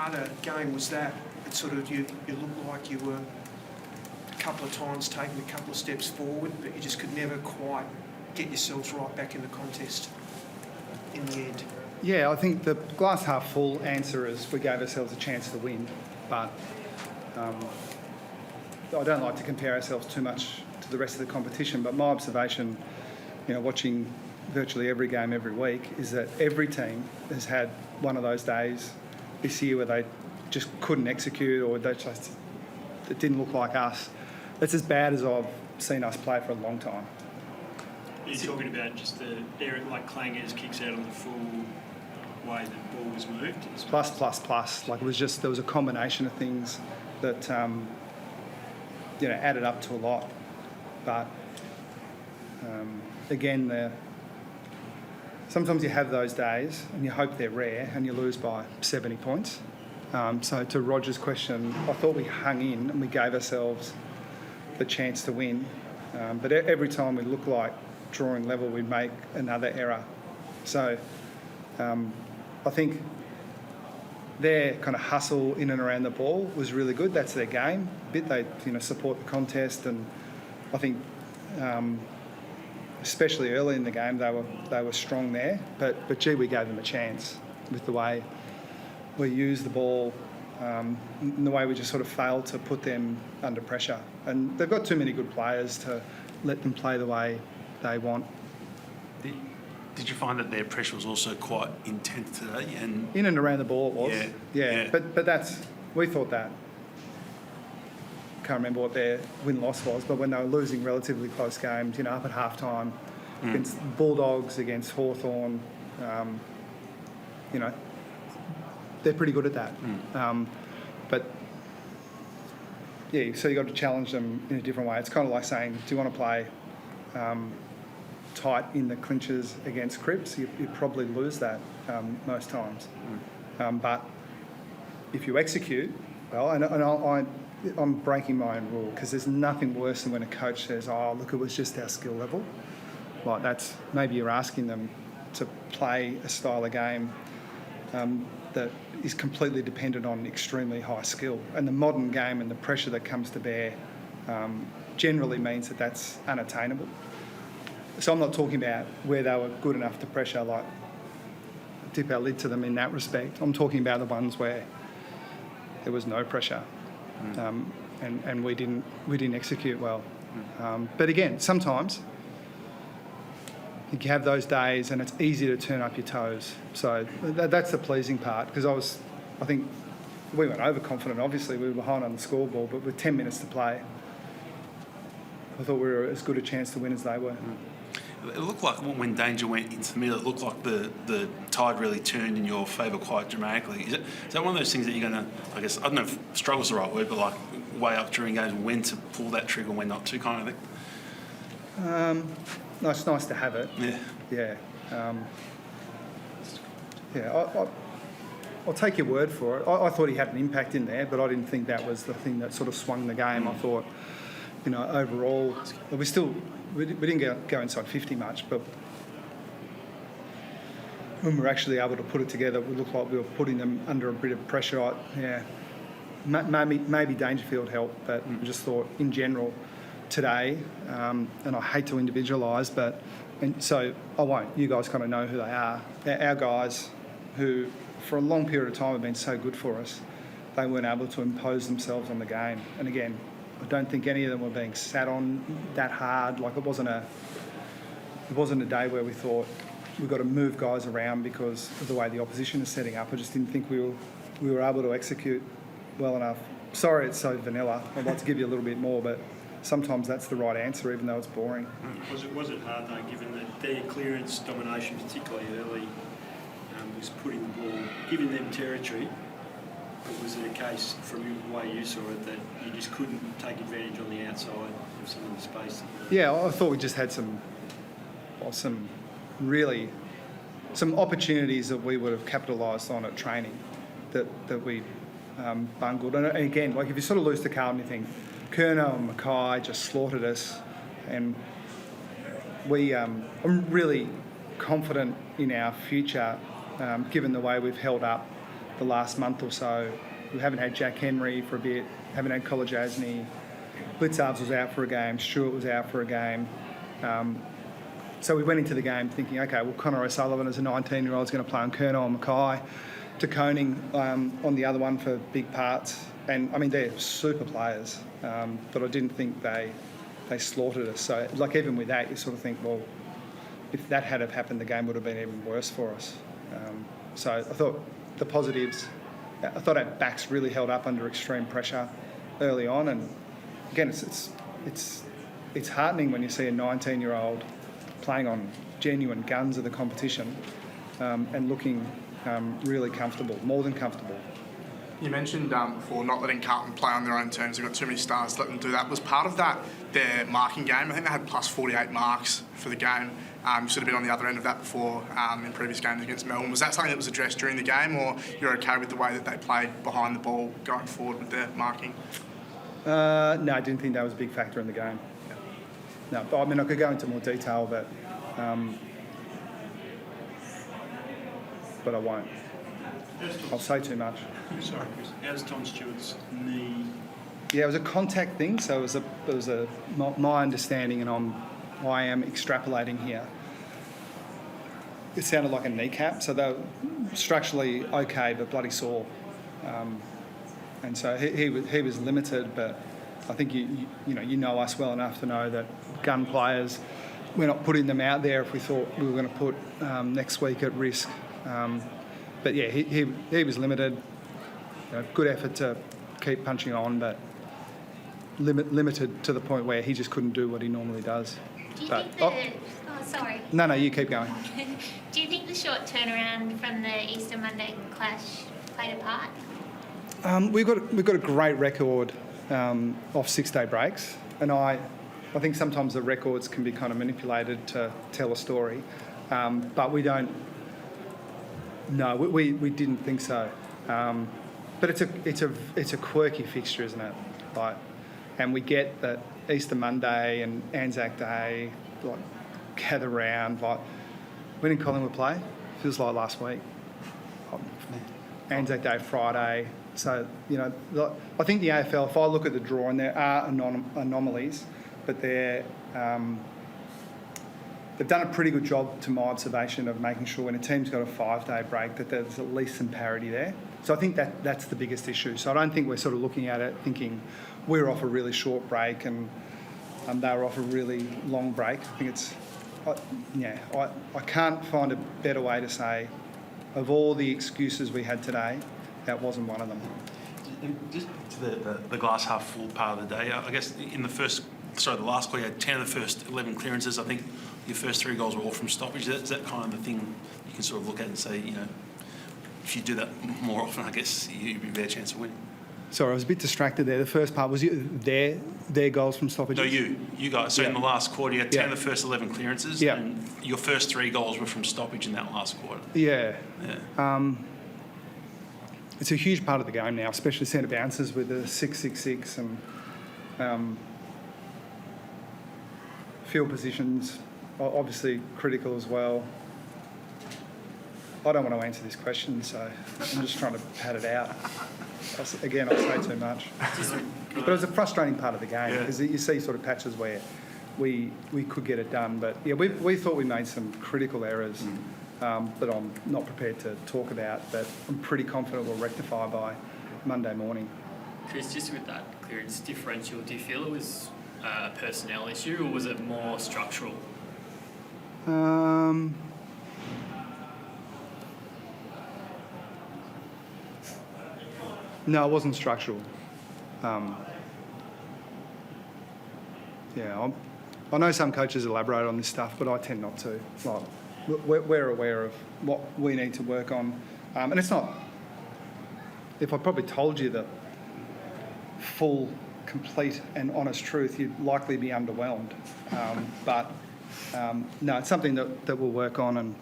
harder game was that? It sort of, you looked like you were a couple of times taking a couple of steps forward, but you just could never quite get yourselves right back in the contest in the end. Yeah, I think the glass half full answer is we gave ourselves a chance to win, but I don't like to compare ourselves too much to the rest of the competition, but my observation, watching virtually every game every week, is that every team has had one of those days this year where they just couldn't execute, or it didn't look like us. It's as bad as I've seen us play for a long time. You're talking about just the like Clanger's kicks out on the full way the ball was moved? Plus. Like, there was a combination of things that, added up to a lot. But, again, sometimes you have those days and you hope they're rare and you lose by 70 points. So to Roger's question, I thought we hung in and we gave ourselves the chance to win. But every time we looked like drawing level, we'd make another error. So I think their kind of hustle in and around the ball was really good. That's their game. They support the contest, and I think especially early in the game they were strong there. But gee, we gave them a chance with the way we used the ball, and the way we just sort of failed to put them under pressure. And they've got too many good players to let them play the way they want. Did you find that their pressure was also quite intense today? And in and around the ball it was. Yeah. But we thought that. Can't remember what their win-loss was, but when they were losing relatively close games, up at half-time, against Bulldogs, against Hawthorn, they're pretty good at that. But, yeah, so you've got to challenge them in a different way. It's kind of like saying, do you want to play tight in the clinches against Crips? You probably lose that most times. But if you execute well, and I'm breaking my own rule, because there's nothing worse than when a coach says, oh, look, it was just our skill level. Like, that's, maybe you're asking them to play a style of game that is completely dependent on extremely high skill. And the modern game and the pressure that comes to bear generally means that that's unattainable. So I'm not talking about where they were good enough to pressure, like dip our lid to them in that respect. I'm talking about the ones where there was no pressure, and we didn't execute well. But again, sometimes you have those days and it's easy to turn up your toes. So that's the pleasing part, because I think we weren't overconfident. Obviously, we were behind on the scoreboard, but with 10 minutes to play, I thought we were as good a chance to win as they were. It looked like when danger went into the middle, it looked like the tide really turned in your favour quite dramatically. Is that one of those things that you're going to, I guess, I don't know if struggle's the right word, but like weigh up during games when to pull that trigger, when not to, kind of thing? No, it's nice to have it. Yeah. I'll take your word for it. I thought he had an impact in there, but I didn't think that was the thing that sort of swung the game. I thought, overall, we didn't go inside 50 much, but when we were actually able to put it together, it looked like we were putting them under a bit of pressure. Maybe Dangerfield helped, but I just thought in general today, and I hate to individualise, and so I won't. You guys kind of know who they are. They're our guys who, for a long period of time, have been so good for us. They weren't able to impose themselves on the game. And again, I don't think any of them were being sat on that hard. Like, it wasn't a day where we thought we've got to move guys around because of the way the opposition is setting up. I just didn't think we were able to execute well enough. Sorry, it's so vanilla. I'd like to give you a little bit more, but sometimes that's the right answer, even though it's boring. Was it hard though, given that their clearance domination, particularly early, was putting the ball, giving them territory? Or was it a case, from the way you saw it, that you just couldn't take advantage on the outside of some of the space? Yeah, I thought we just had some opportunities that we would have capitalised on at training that we bungled. And again, like, if you sort of lose to Carlton, you think Kerno and Mackay just slaughtered us, and I'm really confident in our future, given the way we've held up the last month or so. We haven't had Jack Henry for a bit, haven't had Kolajasny. Blitzarves was out for a game, Stewart was out for a game. So we went into the game thinking, okay, well, Connor O'Sullivan as a 19-year-old is going to play on Curnow and Mackay, to Koning on the other one for big parts. And, I mean, they're super players, but I didn't think they slaughtered us. So, like, even with that, you sort of think, well, if that had have happened, the game would have been even worse for us. So I thought the positives, I thought our backs really held up under extreme pressure early on. And, again, it's heartening when you see a 19-year-old playing on genuine guns of the competition and looking really comfortable, more than comfortable. You mentioned before not letting Carlton play on their own terms. They've got too many stars to let them do that. Was part of that their marking game? I think they had plus 48 marks for the game. You should have been on the other end of that before in previous games against Melbourne. Was that something that was addressed during the game, or you're okay with the way that they played behind the ball going forward with their marking? No, I didn't think that was a big factor in the game. No, I mean, I could go into more detail, but I won't. I'll say too much. Sorry, Chris. How's Tom Stewart's knee? Yeah, it was a contact thing, so it was my understanding, and I am extrapolating here. It sounded like a kneecap, so they were structurally okay, but bloody sore. And so he was limited, but I think you know us well enough to know that gun players, we're not putting them out there if we thought we were going to put next week at risk. But yeah, he was limited. Good effort to keep punching on, but limited to the point where he just couldn't do what he normally does. Do you think oh, sorry. No, you keep going. Do you think the short turnaround from the Easter Monday clash played a part? We've got a great record of 6-day breaks, and I think sometimes the records can be kind of manipulated to tell a story, but we don't. No, we didn't think so. But it's a quirky fixture, isn't it? And we get that Easter Monday and Anzac Day, gather round. When did Collingwood play? Feels like last week. Anzac Day, Friday. So, I think the AFL, if I look at the draw, and there are anomalies, but they've done a pretty good job, to my observation, of making sure when a team's got a 5-day break that there's at least some parity there. So I think that's the biggest issue. So I don't think we're sort of looking at it thinking we're off a really short break and they were off a really long break. I think I can't find a better way to say, of all the excuses we had today, that wasn't one of them. Just to the glass half full part of the day, I guess in the last quarter you had 10 of the first 11 clearances. I think your first 3 goals were all from stoppage. Is that kind of the thing you can sort of look at and say, if you do that more often, I guess you'd be a better chance of winning? Sorry, I was a bit distracted there. The first part was their goals from stoppages? No, you guys. So in the last quarter, you had 10 of the first 11 clearances, and your first 3 goals were from stoppage in that last quarter. Yeah. It's a huge part of the game now, especially centre bounces with the 6-6-6 and field positions, obviously critical as well. I don't want to answer this question, so I'm just trying to pad it out. I'll say too much. But it was a frustrating part of the game because you see sort of patches where we could get it done. But yeah, we thought we made some critical errors that I'm not prepared to talk about, but I'm pretty confident we'll rectify by Monday morning. Chris, just with that clearance differential, do you feel it was a personnel issue or was it more structural? No, it wasn't structural. I know some coaches elaborate on this stuff, but I tend not to. We're aware of what we need to work on. And it's not... If I probably told you the full, complete and honest truth, you'd likely be underwhelmed. No, it's something that we'll work on. And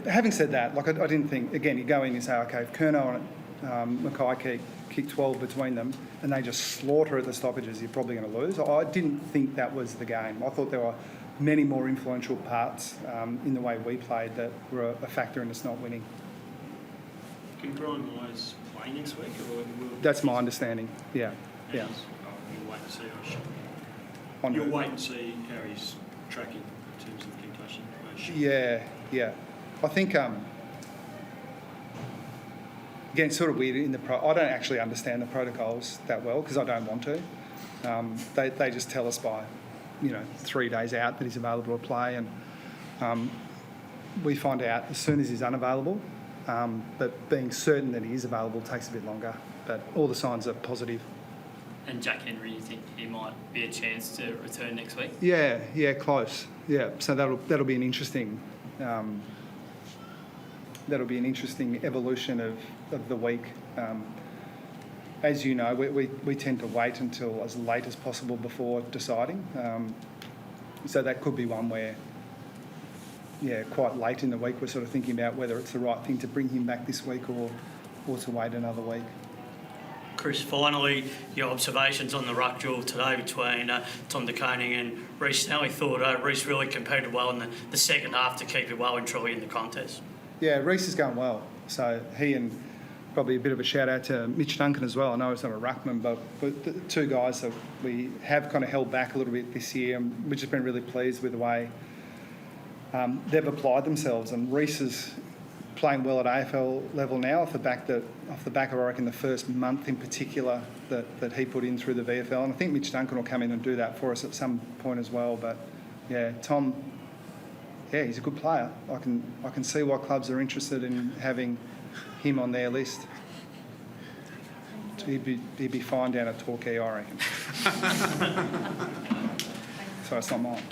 having said that, I didn't think... Again, you go in and say, OK, if Curnow and Mackay kick 12 between them and they just slaughter at the stoppages, you're probably going to lose. I didn't think that was the game. I thought there were many more influential parts in the way we played that were a factor in us not winning. Can Brian Myers play next week? Or will That's my understanding. Yeah. Yeah. You'll wait and see. On You'll who? wait and see how he's tracking in terms of concussion. Yeah. I think again, it's sort of weird in the I don't actually understand the protocols that well because I don't want to. They just tell us by, 3 days out that he's available to play, and we find out as soon as he's unavailable. But being certain that he is available takes a bit longer. But all the signs are positive. And Jack Henry, you think he might be a chance to return next week? Yeah, close. Yeah, so that'll be an interesting. That'll be an interesting evolution of the week. As you know, we tend to wait until as late as possible before deciding. So that could be one where, quite late in the week, we're sort of thinking about whether it's the right thing to bring him back this week or to wait another week. Chris, finally, your observations on the ruck duel today between Tom De Koning and Reece. How we thought Reece really competed well in the second half to keep it well and truly in the contest. Yeah, Reece is going well. So he and probably a bit of a shout out to Mitch Duncan as well. I know he's not a ruckman, but the two guys that we have kind of held back a little bit this year, and we've just been really pleased with the way they've applied themselves. And Reece is playing well at AFL level now off the back of, I reckon, the first month in particular that he put in through the VFL. And I think Mitch Duncan will come in and do that for us at some point as well. But yeah, Tom, he's a good player. I can see why clubs are interested in having him on their list. He'd be fine down at Torquay, I reckon. So it's not mine.